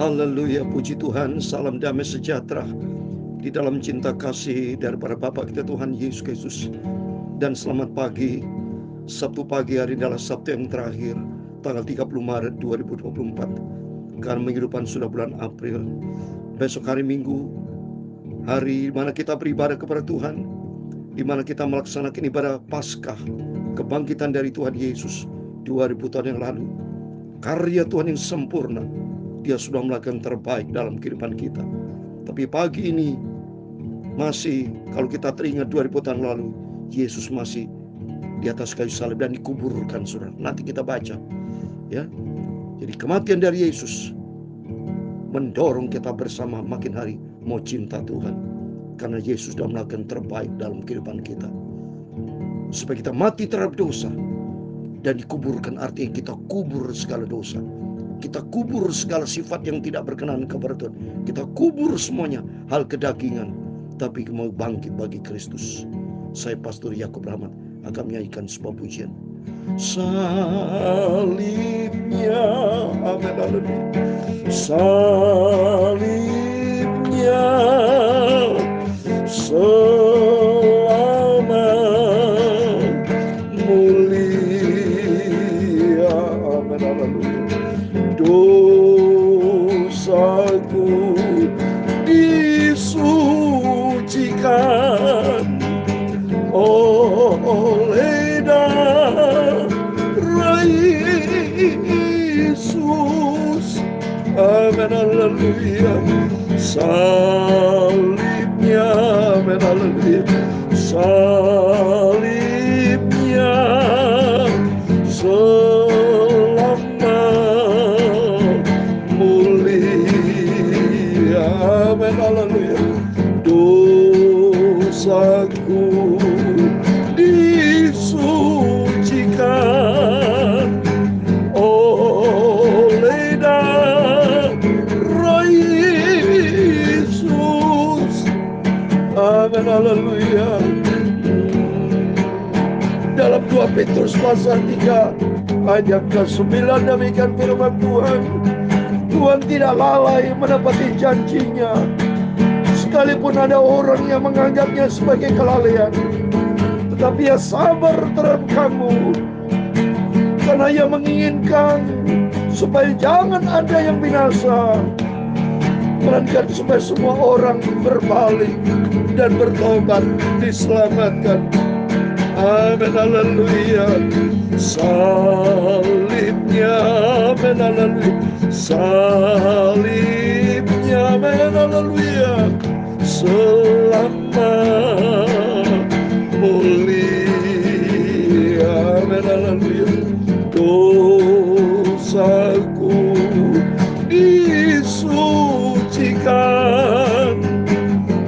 Haleluya, puji Tuhan, salam damai sejahtera di dalam cinta kasih daripada Bapa kita Tuhan Yesus Kristus. Dan selamat pagi, Sabtu pagi hari adalah Sabtu yang terakhir, tanggal 30 Maret 2024. Karena minggu depan sudah bulan April. Besok hari Minggu, hari di mana kita beribadah kepada Tuhan, di mana kita melaksanakan ibadah Paskah, kebangkitan dari Tuhan Yesus 2000 tahun yang lalu. Karya Tuhan yang sempurna, Dia sudah melakukan terbaik dalam kehidupan kita. Tapi pagi ini masih, kalau kita teringat 2000 tahun lalu, Yesus masih di atas kayu salib dan dikuburkan, saudara. Nanti kita baca, ya. Jadi kematian dari Yesus mendorong kita bersama makin hari mau cinta Tuhan, karena Yesus sudah melakukan terbaik dalam kehidupan kita. Supaya kita mati terhadap dosa dan dikuburkan, artinya kita kubur segala dosa. Kita kubur segala sifat yang tidak berkenan kepada Tuhan. Kita kubur semuanya hal kedagingan, tapi mau bangkit bagi Kristus. Saya Pastor Yakub Rahmat akan menyanyikan sebuah pujian. Salibnya, amin, haleluya. Salibnya selamat mulia, amin, haleluya. Dosaku disucikan oleh darah Yesus, amin, haleluya. Salibnya, amin, haleluya. Salibnya amin, haleluya. Dosaku disucikan oleh darah Yesus, amin, haleluya. Dalam 2 Petrus pasal 3 ayat ke-9 demikian firman Tuhan. Tuhan tidak lalai menepati janjinya, sekalipun ada orang yang menganggapnya sebagai kelalaian. Tetapi Ia sabar terhadap kamu, karena Ia menginginkan supaya jangan ada yang binasa, melainkan supaya semua orang berbalik dan bertobat diselamatkan. Amin, haleluya. Salibnya, amin, haleluya. Salibnya, amin, haleluya. Selamat mulia, amin, haleluya. Dosaku disucikan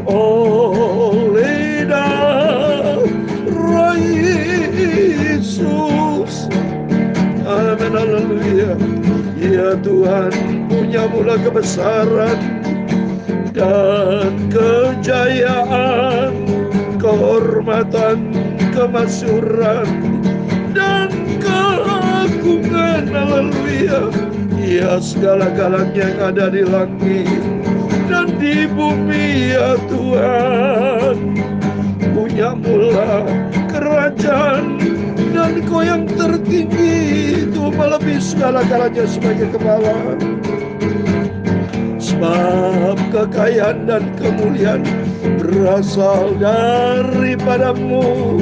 oleh darah Yesus, amin, haleluya. Ya Tuhan, punya mula kebesaran dan kejayaan, kehormatan, kemasyhuran dan keagungan, haleluya. Ya segala-galanya yang ada di langit dan di bumi, ya Tuhan, punya mula kerajaan, dan Kau yang tertinggi itu melebihi segala-galanya sebagai kepala. Sebab kekayaan dan kemuliaan berasal daripada-Mu,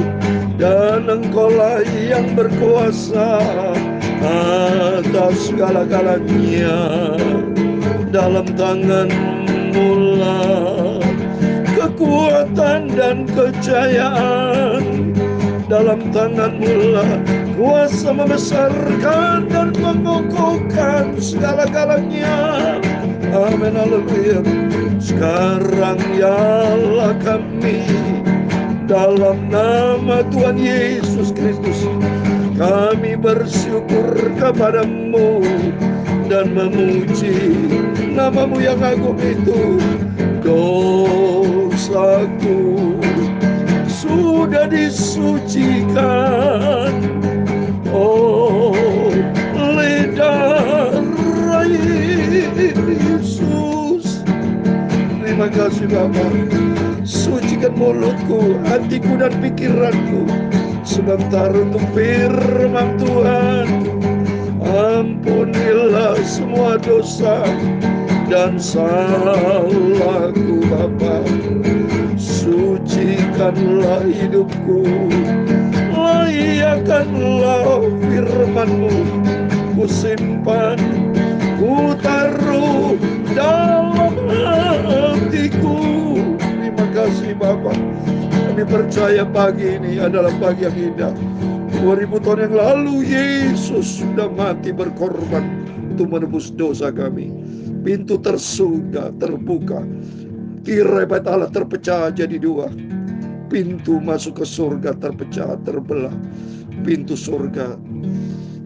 dan Engkau-lah yang berkuasa atas segala-galanya. Dalam tangan-Mu lah kekuatan dan kejayaan, dalam tangan-Mu lah kuasa membesarkan dan mengokohkan segala-galanya. Amin, haleluya. Sekarang ialah kami dalam nama Tuhan Yesus Kristus, kami bersyukur kepada-Mu dan memuji nama-Mu yang agung itu. Dosaku sudah disucikan oleh darah Yesus. Terima kasih Bapa. Sucikan mulutku, hatiku dan pikiranku sebentar untuk firman Tuhan. Ampunilah semua dosa dan salahku Bapa. Sucikanlah hidupku, layakanlah firman-Mu. Ku simpan, ku taruh dalam hatiku. Terima kasih Bapa. Kami percaya pagi ini adalah pagi yang indah. 2000 tahun yang lalu Yesus sudah mati berkorban untuk menebus dosa kami. Pintu tersudah terbuka. Tirai bait Allah terpecah jadi dua. Pintu masuk ke surga terpecah, terbelah. Pintu surga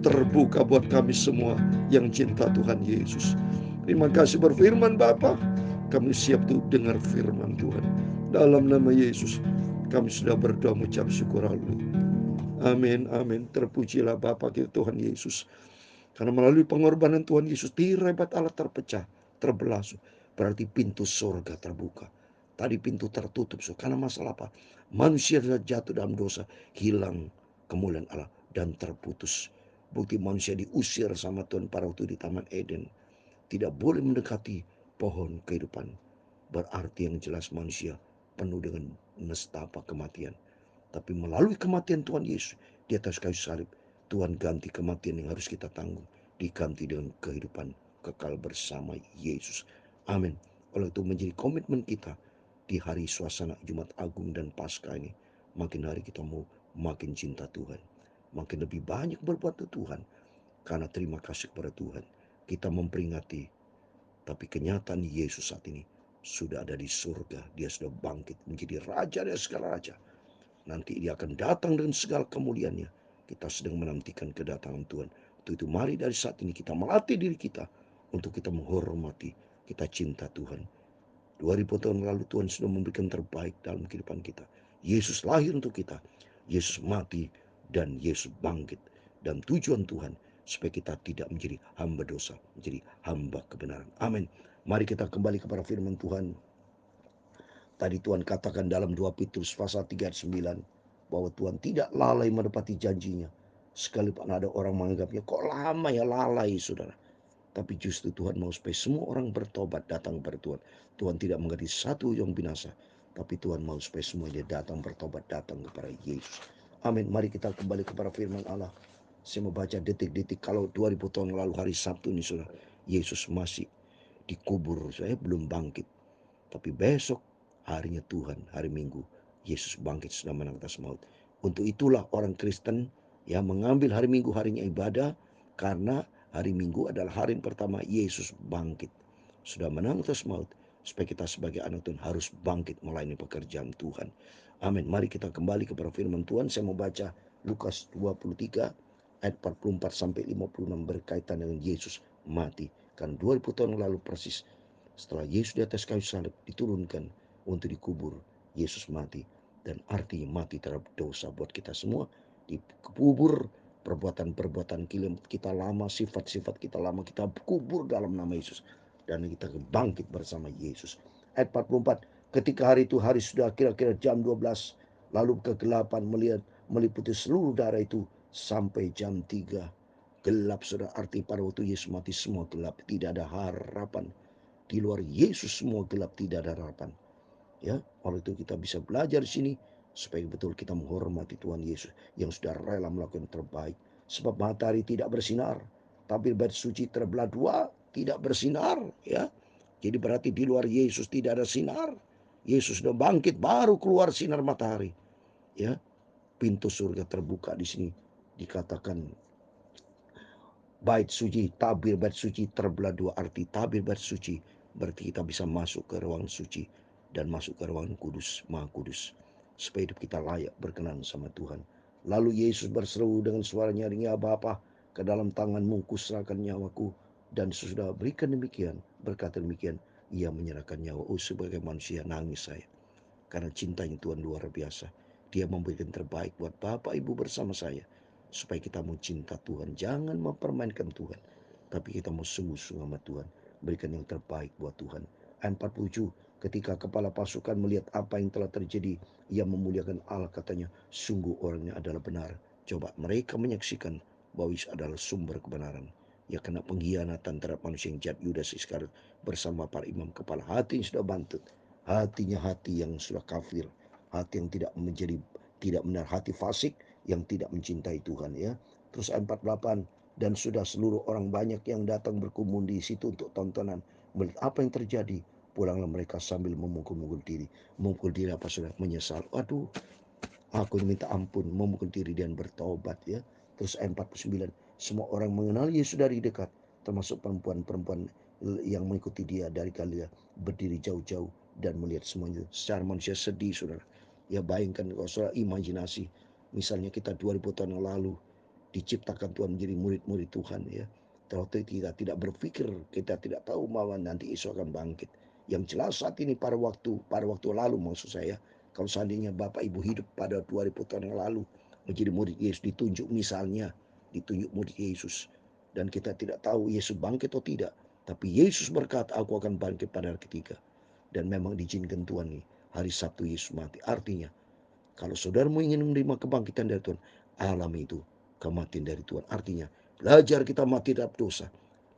terbuka buat kami semua yang cinta Tuhan Yesus. Terima kasih berfirman Bapa. Kami siap untuk dengar firman Tuhan. Dalam nama Yesus kami sudah berdoa mengucap syukur. Haleluya. Amin, amin. Terpujilah Bapa kita Tuhan Yesus. Karena melalui pengorbanan Tuhan Yesus, tirai bait Allah terpecah, terbelah. Berarti pintu surga terbuka. Tadi pintu tertutup. Karena masalah apa? Manusia sudah jatuh dalam dosa, hilang kemuliaan Allah dan terputus. Bukti manusia diusir sama Tuhan pada waktu di Taman Eden. Tidak boleh mendekati pohon kehidupan. Berarti yang jelas manusia penuh dengan nestapa kematian. Tapi melalui kematian Tuhan Yesus di atas kayu salib, Tuhan ganti kematian yang harus kita tanggung, diganti dengan kehidupan kekal bersama Yesus. Amin. Oleh itu menjadi komitmen kita di hari suasana Jumat Agung dan Paskah ini. Makin hari kita mau makin cinta Tuhan. Makin lebih banyak berbuat untuk Tuhan. Karena terima kasih kepada Tuhan. Kita memperingati. Tapi kenyataan Yesus saat ini sudah ada di surga. Dia sudah bangkit menjadi raja dari segala raja. Nanti dia akan datang dengan segala kemuliaannya. Kita sedang menantikan kedatangan Tuhan. Untuk itu mari dari saat ini kita melatih diri kita untuk kita menghormati, kita cinta Tuhan. 2000 tahun lalu Tuhan sudah memberikan terbaik dalam kehidupan kita. Yesus lahir untuk kita. Yesus mati dan Yesus bangkit. Dan tujuan Tuhan supaya kita tidak menjadi hamba dosa, menjadi hamba kebenaran. Amin. Mari kita kembali kepada firman Tuhan. Tadi Tuhan katakan dalam 2 Petrus pasal 3 ayat 9 bahwa Tuhan tidak lalai menepati janjinya. Sekalipun ada orang menganggapnya kok lama ya lalai saudara. Tapi justru Tuhan mau supaya semua orang bertobat datang kepada Tuhan. Tuhan tidak mengerti satu yang binasa. Tapi Tuhan mau supaya semuanya datang bertobat datang kepada Yesus. Amin. Mari kita kembali kepada firman Allah. Saya membaca detik-detik kalau 2000 tahun lalu hari Sabtu ini saudara. Yesus masih dikubur. Saya belum bangkit. Tapi besok harinya Tuhan, hari Minggu, Yesus bangkit sudah menang atas maut. Untuk itulah orang Kristen yang mengambil hari Minggu harinya ibadah, karena hari Minggu adalah hari pertama Yesus bangkit. Sudah menang atas maut, supaya kita sebagai anak Tuhan harus bangkit melayani pekerjaan Tuhan. Amin. Mari kita kembali kepada firman Tuhan. Saya mau baca Lukas 23 ayat 44 sampai 56 berkaitan dengan Yesus mati. Kan 2000 tahun lalu persis setelah Yesus di atas kayu salib diturunkan untuk dikubur, Yesus mati. Dan arti mati terhadap dosa buat kita semua. Dikubur perbuatan-perbuatan kita lama, sifat-sifat kita lama, kita kubur dalam nama Yesus. Dan kita bangkit bersama Yesus. Ayat 44, ketika hari itu hari sudah kira-kira jam 12, lalu kegelapan meliputi seluruh daerah itu sampai jam 3. Gelap sudah arti pada waktu Yesus mati semua gelap, tidak ada harapan. Di luar Yesus semua gelap, tidak ada harapan. Ya, oleh itu kita bisa belajar di sini supaya betul kita menghormati Tuhan Yesus yang sudah rela melakukan yang terbaik. Sebab matahari tidak bersinar, tapi bait suci terbelah dua, tidak bersinar. Ya, jadi berarti di luar Yesus tidak ada sinar. Yesus sudah bangkit, baru keluar sinar matahari. Ya, pintu surga terbuka di sini dikatakan bait suci, tabir bait suci terbelah dua. Arti tabir bait suci berarti kita bisa masuk ke ruangan suci dan masuk ke ruangan kudus, maha kudus, supaya hidup kita layak berkenan sama Tuhan. Lalu Yesus berseru dengan suara nyaring, ya Bapa, ke dalam tanganmu kuserahkan nyawaku. Dan sesudah berikan demikian, berkata demikian, ia menyerahkan nyawa. Oh, sebagai manusia nangis saya, karena cintanya Tuhan luar biasa. Dia memberikan terbaik buat Bapak Ibu bersama saya, supaya kita mau cinta Tuhan, jangan mempermainkan Tuhan, tapi kita mau sungguh-sungguh sama Tuhan. berikan yang terbaik buat Tuhan. Ayat 47, ketika kepala pasukan melihat apa yang telah terjadi, ia memuliakan Allah, katanya, sungguh orangnya adalah benar. Coba mereka menyaksikan bahwa Yesus adalah sumber kebenaran. Ya, kena pengkhianatan terhadap manusia yang jahat, Yudas Iskariot bersama para imam kepala. Hati yang sudah bantut, hatinya hati yang sudah kafir, hati yang tidak benar, hati fasik yang tidak mencintai Tuhan, ya. Terus ayat 48, dan sudah seluruh orang banyak yang datang berkumpul di situ untuk tontonan. Melihat apa yang terjadi, pulanglah mereka sambil memukul-mukul diri. Memukul diri apa, saudara? Menyesal. Aduh, aku minta ampun, memukul diri dan bertobat, ya. Terus ayat 49, semua orang mengenal Yesus dari dekat, termasuk perempuan-perempuan yang mengikuti dia dari Galilea, berdiri jauh-jauh dan melihat semuanya. Secara manusia sedih, saudara. Ya, bayangkan kalau saudara imajinasi, misalnya kita 2000 tahun yang lalu diciptakan Tuhan menjadi murid-murid Tuhan, ya. Waktu kita tidak berpikir, kita tidak tahu bahwa nanti Yesus akan bangkit. Yang jelas saat ini pada waktu lalu, maksud saya, kalau seandainya Bapak Ibu hidup pada 2000 tahun yang lalu menjadi murid Yesus, ditunjuk murid Yesus, dan kita tidak tahu Yesus bangkit atau tidak, tapi Yesus berkata, aku akan bangkit pada hari ketiga. Dan memang diizinkan Tuhan nih, hari Sabtu Yesus mati. Artinya, kalau saudara mau ingin menerima kebangkitan dari Tuhan, alami itu kematian dari Tuhan. Artinya, belajar kita mati dalam dosa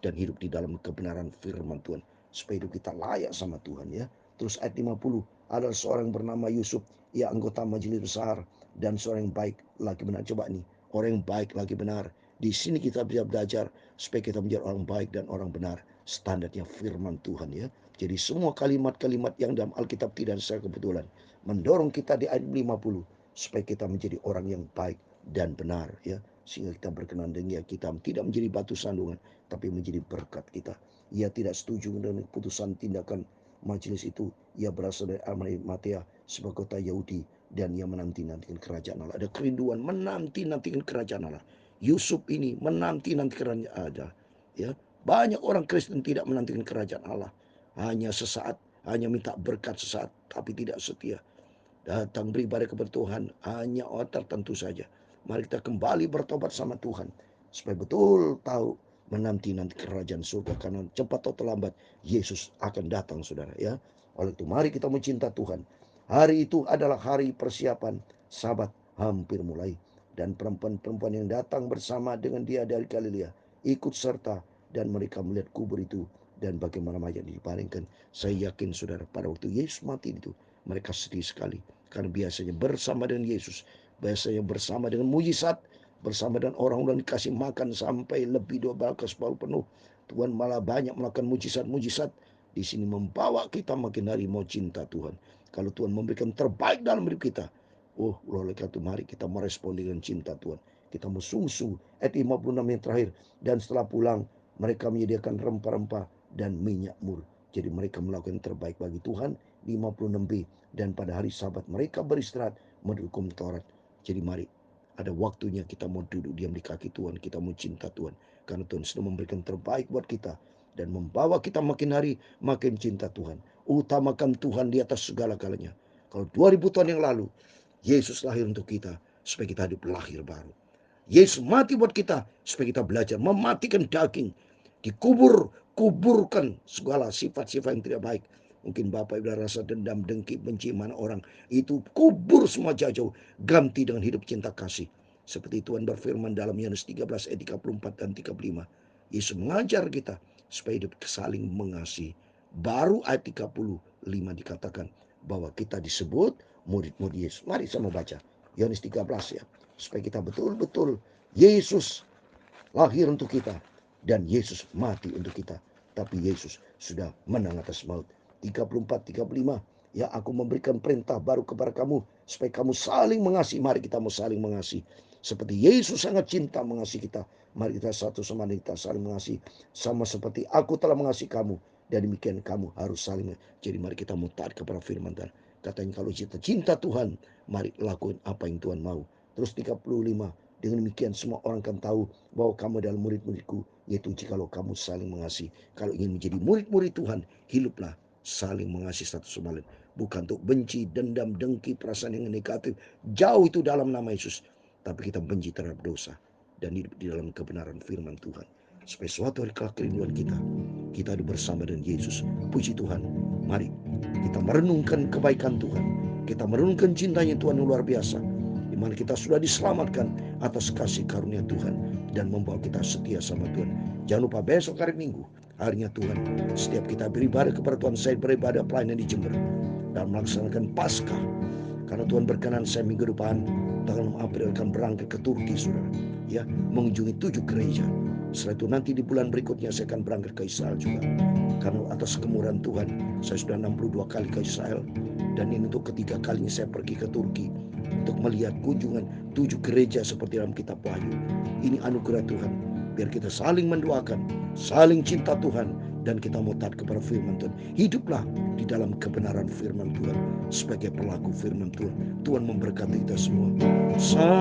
dan hidup di dalam kebenaran firman Tuhan, supaya hidup kita layak sama Tuhan, ya. Terus ayat 50, ada seorang bernama Yusuf, ia anggota majelis besar dan seorang yang baik lagi benar. Coba nih, orang yang baik lagi benar. Di sini kita bisa belajar supaya kita menjadi orang baik dan orang benar. Standarnya firman Tuhan, ya. Jadi semua kalimat-kalimat yang dalam Alkitab tidak secara kebetulan mendorong kita di ayat 50 supaya kita menjadi orang yang baik dan benar, ya, sehingga kita berkenan dengan kita tidak menjadi batu sandungan tapi menjadi berkat kita. Ia tidak setuju dengan keputusan tindakan majelis itu. Ia berasal dari Arimatea, sebuah kota Yahudi, dan ia menanti-nantikan kerajaan Allah. Ada kerinduan menanti-nantikan kerajaan Allah. Yusuf ini menanti-nanti kerajaan Allah, ya. Banyak orang Kristen tidak menantikan kerajaan Allah, hanya sesaat, hanya minta berkat sesaat, tapi tidak setia. Datang beribadah kepada Tuhan hanya orang tertentu saja. Mari kita kembali bertobat sama Tuhan, supaya betul tahu menanti kerajaan surga, karena cepat atau terlambat Yesus akan datang, saudara, ya. Oleh itu mari kita mencinta Tuhan. Hari itu adalah hari persiapan, Sabat hampir mulai, dan perempuan-perempuan yang datang bersama dengan dia dari Galilea ikut serta, dan mereka melihat kubur itu dan bagaimana mayat dibaringkan. Saya yakin, saudara, pada waktu Yesus mati itu mereka sedih sekali, karena biasanya bersama dengan Yesus, biasanya bersama dengan mujizat, bersama dengan orang-orang dikasih makan sampai lebih 12 bau penuh. Tuhan malah banyak melakukan mujizat-mujizat. Di sini membawa kita makin hari mau cinta Tuhan. Kalau Tuhan memberikan terbaik dalam hidup kita, oleh karena itu mari kita merespon dengan cinta Tuhan. Kita sungguh-sungguh. Ayat 56 yang terakhir, dan setelah pulang mereka menyediakan rempah-rempah dan minyak mur. Jadi mereka melakukan yang terbaik bagi Tuhan. 56b, dan pada hari Sabat mereka beristirahat menurut hukum Taurat. Jadi mari, ada waktunya kita mau duduk diam di kaki Tuhan, kita mau cinta Tuhan, karena Tuhan sudah memberikan terbaik buat kita dan membawa kita makin hari makin cinta Tuhan. Utamakan Tuhan di atas segala-galanya. Kalau 2000 tahun yang lalu Yesus lahir untuk kita supaya kita hidup lahir baru. Yesus mati buat kita supaya kita belajar mematikan daging, kuburkan segala sifat-sifat yang tidak baik. Mungkin Bapak Ibu rasa dendam, dengki, benci mana orang, itu kubur semua jauh-jauh, ganti dengan hidup cinta kasih. Seperti Tuhan berfirman dalam Yohanes 13 ayat 34 dan 35. Yesus mengajar kita supaya hidup saling mengasihi. Baru ayat 35 dikatakan bahwa kita disebut murid-murid Yesus. Mari sama baca Yohanes 13, ya, supaya kita betul-betul, Yesus lahir untuk kita dan Yesus mati untuk kita, tapi Yesus sudah menang atas maut. 34, 35, ya, aku memberikan perintah baru kepada kamu supaya kamu saling mengasihi. Mari kita mau saling mengasihi seperti Yesus sangat cinta mengasihi kita. Mari kita satu sama lain kita saling mengasihi, sama seperti aku telah mengasihi kamu, dan demikian kamu harus saling. Jadi mari kita mau taat kepada firman Tuhan. Katanya kalau kita cinta Tuhan, mari lakukan apa yang Tuhan mau. Terus 35, dengan demikian semua orang akan tahu bahwa kamu adalah murid-muridku, yaitu jikalau kamu saling mengasihi. Kalau ingin menjadi murid-murid Tuhan, hiduplah saling mengasihi satu sama lain. Bukan untuk benci, dendam, dengki, perasaan yang negatif. Jauh itu dalam nama Yesus. Tapi kita benci terhadap dosa dan hidup di dalam kebenaran firman Tuhan. supaya suatu hari kelak kerinduan kita ada bersama dengan Yesus. Puji Tuhan. Mari kita merenungkan kebaikan Tuhan, kita merenungkan cintanya Tuhan yang luar biasa, di mana kita sudah diselamatkan atas kasih karunia Tuhan dan membawa kita setia sama Tuhan. Jangan lupa besok hari Minggu, harinya Tuhan, setiap kita beribadah kepada Tuhan. Saya beribadah pelayanan di Jember dan melaksanakan Paskah, karena Tuhan berkenan saya minggu depan tanggal 6 April akan berangkat ke Turki, saudara, ya, mengunjungi 7 gereja. Setelah itu nanti di bulan berikutnya saya akan berangkat ke Israel juga, karena atas kemurahan Tuhan saya sudah 62 kali ke Israel, dan ini untuk ketiga kalinya saya pergi ke Turki untuk melihat kunjungan 7 gereja seperti dalam kitab Wahyu. Ini anugerah Tuhan, biar kita saling mendoakan, saling cinta Tuhan, dan kita mau taat kepada firman Tuhan. Hiduplah di dalam kebenaran firman Tuhan sebagai pelaku firman Tuhan. Tuhan memberkati kita semua. Salibnya,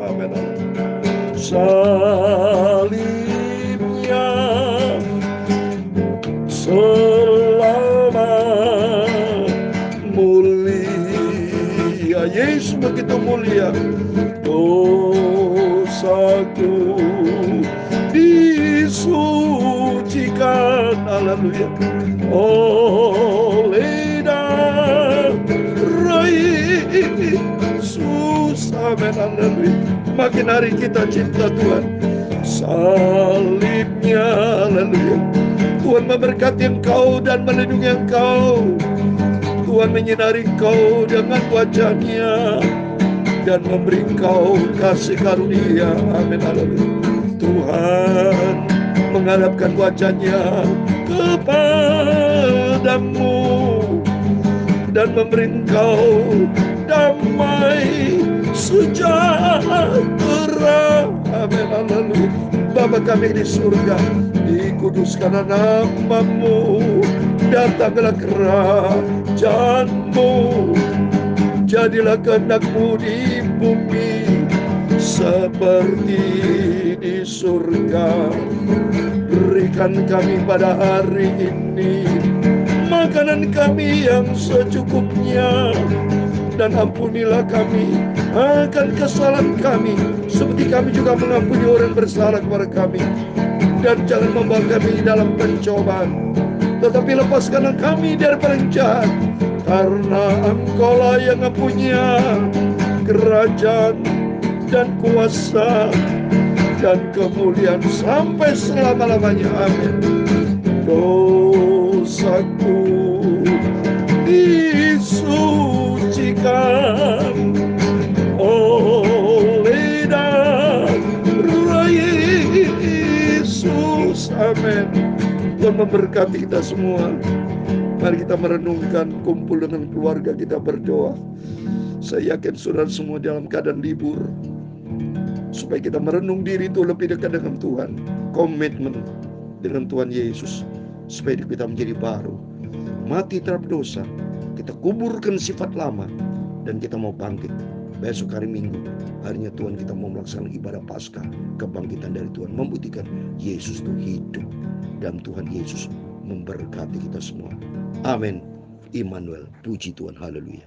amin. Salibnya selamat mulia, Yesus begitu mulia. Dosaku disucikan, haleluya, oleh darah Yesus, amin, haleluya. Makin hari kita cinta Tuhan. Salibnya, haleluya. Tuhan memberkati engkau dan melindungi engkau. Tuhan menyinari engkau dengan wajah-Nya dan memberi engkau kasih karunia, amin, haleluya. Tuhan menghadapkan wajah-Nya kepadamu dan memberi engkau damai sejahtera, amin, haleluya. Bapa kami di surga, dikuduskanlah nama-Mu, datanglah kerajaan-Mu, jadilah kehendak-Mu di bumi seperti di surga. Berikan kami pada hari ini makanan kami yang secukupnya, dan ampunilah kami akan kesalahan kami, seperti kami juga mengampuni orang bersalah kepada kami. Dan jangan membawa kami dalam pencobaan, tetapi lepaskanlah kami dari yang jahat, karena Engkau-lah yang mempunyai kerajaan dan kuasa dan kemuliaan sampai selama-lamanya, amin. Dosaku disucikan oleh darah Yesus, amin. Tuhan memberkati kita semua. Mari kita merenungkan, kumpul dengan keluarga kita, berdoa. Saya yakin saudara semua dalam keadaan libur, supaya kita merenung diri itu lebih dekat dengan Tuhan, komitmen dengan Tuhan Yesus, supaya hidup kita menjadi baru. Mati terhadap dosa, kita kuburkan sifat lama, dan kita mau bangkit. Besok hari Minggu, harinya Tuhan, kita mau melaksanakan ibadah Paskah, kebangkitan dari Tuhan, membuktikan Yesus itu hidup, dan Tuhan Yesus memberkati kita semua. Amin. Immanuel, puji Tuhan, haleluya.